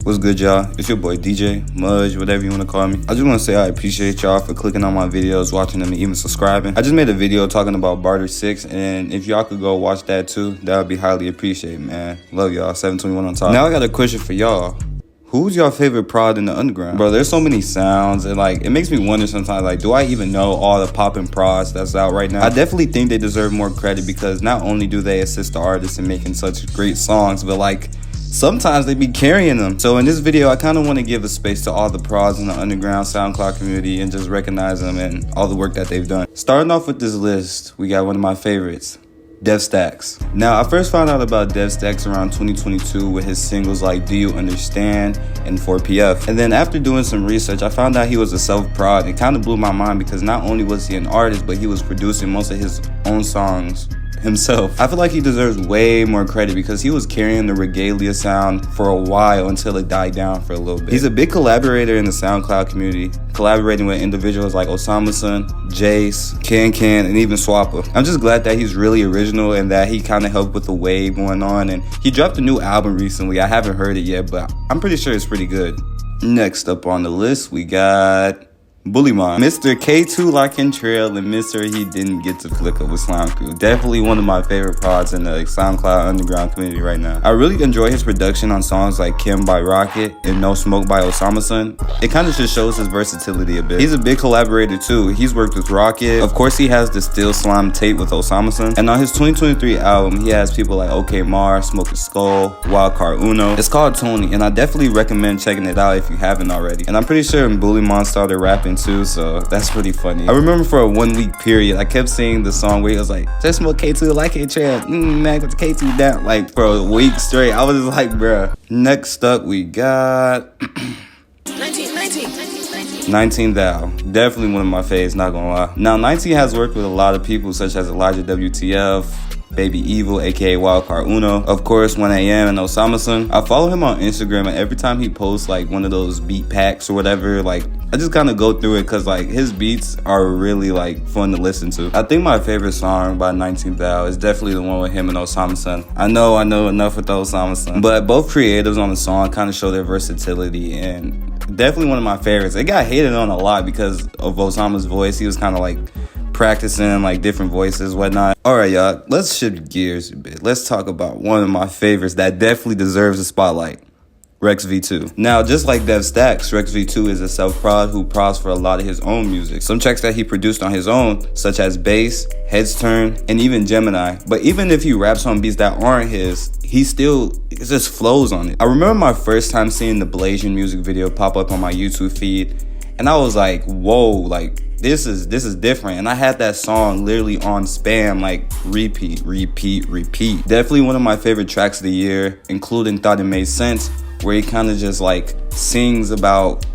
What's good, y'all? It's your boy DJ, Mudge, whatever you want to call me. I just want to say I appreciate y'all for clicking on my videos, watching them, and even subscribing. I just made a video talking about Barter 6, and if y'all could go watch that too, that would be highly appreciated, man. Love y'all. 721 on top. Now I got a question for y'all. Who's your favorite prod in the underground? Bro, there's so many sounds, and like, it makes me wonder sometimes, like, do I even know all the poppin' prods that's out right now? I definitely think they deserve more credit because not only do they assist the artists in making such great songs, but like, sometimes they be carrying them. So in this video, I kind of want to give a space to all the prods in the underground SoundCloud community and just recognize them and all the work that they've done. Starting off with this list, we got one of my favorites, DevStax. Now, I first found out about DevStax around 2022 with his singles like Do You Understand and 4PF. And then after doing some research, I found out he was a self-prod. It kind of blew my mind because not only was he an artist, but he was producing most of his own songs himself. I feel like he deserves way more credit because he was carrying the Regalia sound for a while until it died down for a little bit. He's a big collaborator in the SoundCloud community, collaborating with individuals like Osama-san, Jace, Can, and even Swappa. I'm just glad that he's really original and that he kind of helped with the wave going on, and he dropped a new album recently. I haven't heard it yet, but I'm pretty sure it's pretty good. Next up on the list, we got Bullymon, Mr. K2 Larkin Trail, and Mr. He Didn't Get to Flick Up with Slime Crew. Definitely one of my favorite prods in the SoundCloud underground community right now. I really enjoy his production on songs like Kim by Rocket and No Smoke by Osama-san. It kind of just shows his versatility a bit. He's a big collaborator too. He's worked with Rocket. Of course, he has the Still Slime tape with Osama-san. And on his 2023 album, he has people like OK Mar, Smoke a Skull, Wildcard Uno. It's called Tony, and I definitely recommend checking it out if you haven't already. And I'm pretty sure Bullymon started rapping too, so that's pretty funny. I remember for a 1 week period, I kept singing the song where he was like, just smoke K2 like a trail, mag with the K2 down, like for a week straight. I was just like, bruh. Next up, we got 19 Thou. Definitely one of my faves, not gonna lie. Now, 19 has worked with a lot of people such as Elijah WTF, Baby Evil, aka Wildcard Uno, of course 1AM, and Osama-san. I follow him on Instagram, and every time he posts like one of those beat packs or whatever, like I just kind of go through it because like his beats are really like fun to listen to. I think my favorite song by 19 Thou is definitely the one with him and Osama-san. I know enough with Osama-san, but both creatives on the song kind of show their versatility, and definitely one of my favorites. It got hated on a lot because of Osama's voice. He was kind of like practicing like different voices, whatnot. All right, y'all, let's shift gears a bit. Let's talk about one of my favorites that definitely deserves a spotlight, Rex V2. Now, just like DevStax, Rex V2 is a self-prod who prods for a lot of his own music. Some tracks that he produced on his own, such as Bass, Heads Turn, and even Gemini. But even if he raps on beats that aren't his, it just flows on it. I remember my first time seeing the Blasian music video pop up on my YouTube feed, and I was like, whoa, like, this is different. And I had that song literally on spam, like repeat. Definitely one of my favorite tracks of the year, including Thought It Made Sense, where he kind of just like sings about,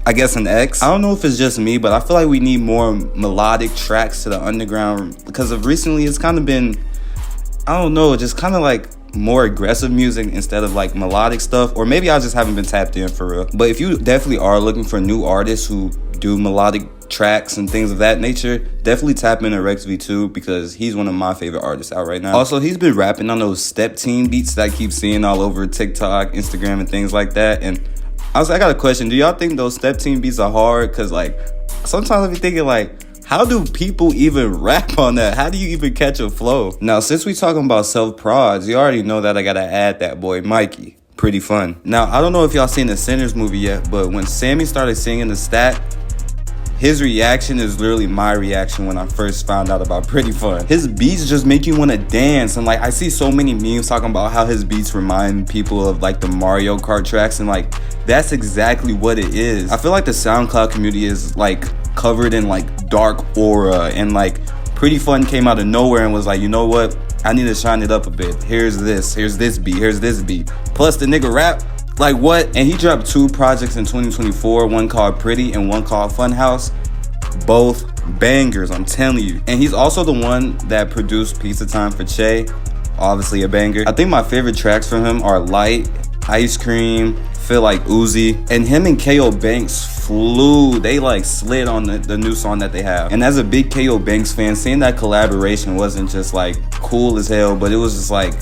I guess, an ex. I don't know if it's just me, but I feel like we need more melodic tracks to the underground because of recently it's kind of been, I don't know, just kind of like more aggressive music instead of like melodic stuff, or maybe I just haven't been tapped in for real. But if you definitely are looking for new artists who do melodic tracks and things of that nature, definitely tap into Rex V2 because he's one of my favorite artists out right now. Also, he's been rapping on those step team beats that I keep seeing all over TikTok, Instagram, and things like that. And I got a question. Do y'all think those step team beats are hard? Because like sometimes I be thinking like, how do people even rap on that? How do you even catch a flow? Now, since we talking about self-prods, you already know that I gotta add that boy Mikey. Pretty fun. Now, I don't know if y'all seen the Sinners movie yet, but when Sammy started singing the stat, his reaction is literally my reaction when I first found out about Pretty Fun. His beats just make you want to dance, and like I see so many memes talking about how his beats remind people of like the Mario Kart tracks, and like that's exactly what it is. I feel like the SoundCloud community is like covered in like dark aura, and like Pretty Fun came out of nowhere and was like, you know what? I need to shine it up a bit. Here's this beat. Plus the nigga rap. Like what? And he dropped 2 projects in 2024, one called Pretty and one called Funhouse. Both bangers, I'm telling you. And he's also the one that produced Pizza Time for Che, obviously a banger. I think my favorite tracks from him are Light, Ice Cream, Feel Like Uzi, and him and KO Banks flew. They like slid on the new song that they have. And as a big KO Banks fan, seeing that collaboration wasn't just like cool as hell, but it was just like,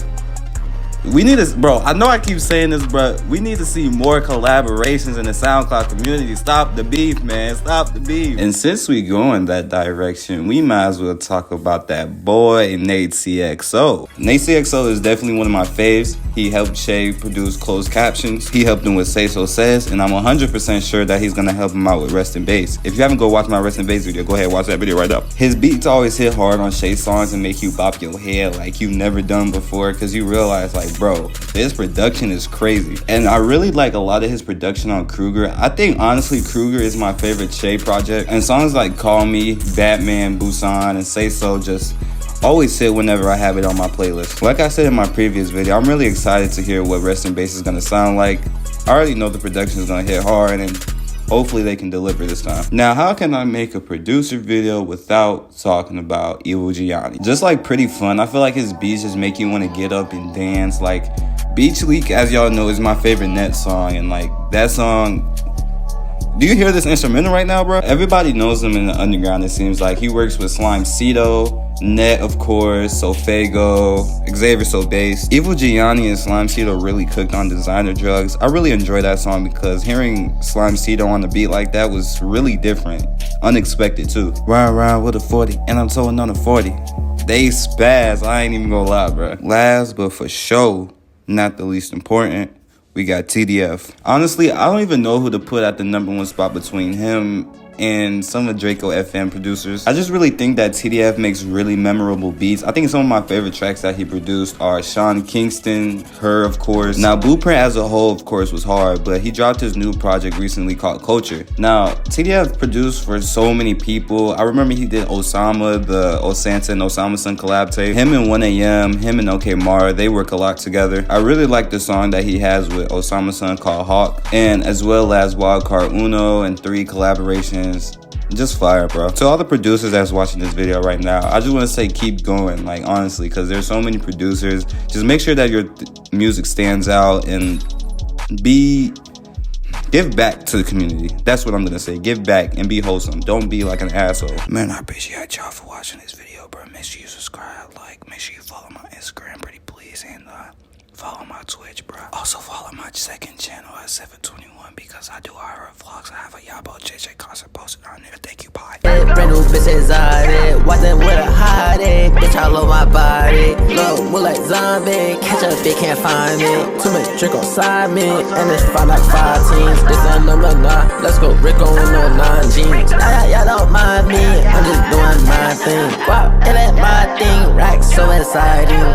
We need to, bro, I know I keep saying this, but we need to see more collaborations in the SoundCloud community. Stop the beef, man. Stop the beef. And since we go in that direction, we might as well talk about that boy, Natexxo. Natexxo is definitely one of my faves. He helped Shay produce closed captions. He helped him with Say So Says, and I'm 100% sure that he's gonna help him out with Rest in Bass. If you haven't go watch my Rest in Bass video, go ahead and watch that video right now. His beats always hit hard on Shay songs and make you bop your head like you've never done before, because you realize, like, bro, his production is crazy. And I really like a lot of his production on Kruger. I think honestly Kruger is my favorite Shay project, and songs like Call Me, Batman, Busan, and Say So just always hit whenever I have it on my playlist. Like I said in my previous video, I'm really excited to hear what Rest in Bass is gonna sound like. I already know the production is gonna hit hard, and hopefully they can deliver this time. Now, how can I make a producer video without talking about wtvdoodsed? Just like Pretty Fun, I feel like his beats just make you want to get up and dance. Like Beach Leak, as y'all know, is my favorite Net song, and like that song, do you hear this instrumental right now, bro? Everybody knows him in the underground, it seems like. He works with Slime Cedo, Net, of course, Sofago, Xavier So Bass. wtvdoodsed and Slime Cedo really cooked on Designer Drugs. I really enjoy that song because hearing Slime Cedo on the beat like that was really different. Unexpected too. Ride with a 40, and I'm towing on a 40. They spaz, I ain't even gonna lie, bro. Last but for sure, not the least important, we got TDF. Honestly, I don't even know who to put at the #1 spot between him and some of Draco FM producers. I just really think that TDF makes really memorable beats. I think some of my favorite tracks that he produced are Sean Kingston, Her, of course. Now, Blueprint as a whole, of course, was hard, but he dropped his new project recently called Culture. Now, TDF produced for so many people. I remember he did Osama, the Osanta and Osama Sun collab tape. Him and 1AM, him and OK Mara, they work a lot together. I really like the song that he has with Osama Sun called Hawk, and as well as Wildcard Uno and 3 collaborations. Just fire, bro. To all the producers that's watching this video right now, I just want to say keep going, like, honestly, because there's so many producers. Just make sure that your music stands out and give back to the community. That's what I'm gonna say. Give back and be wholesome. Don't be like an asshole. Man, I appreciate y'all for watching this video, bro. Make sure you subscribe, like, make sure you follow my Instagram, pretty please, and follow my Twitch, bro. Also follow my second channel at 721 because I do horror vlogs. I have a Y'all STW concert posted on there. Thank you, bye. Brand new bitch exotic, watching with a hottie, bitch all over my body. Look, move like zombie, catch a bitch can't find me. Too much trick on side me, and it's fine like 5 teams. This ain't number 9, let's go Rico with no 9 jeans. Y'all don't mind me, I'm just doing my thing. Wow, it ain't my thing, racks so exciting.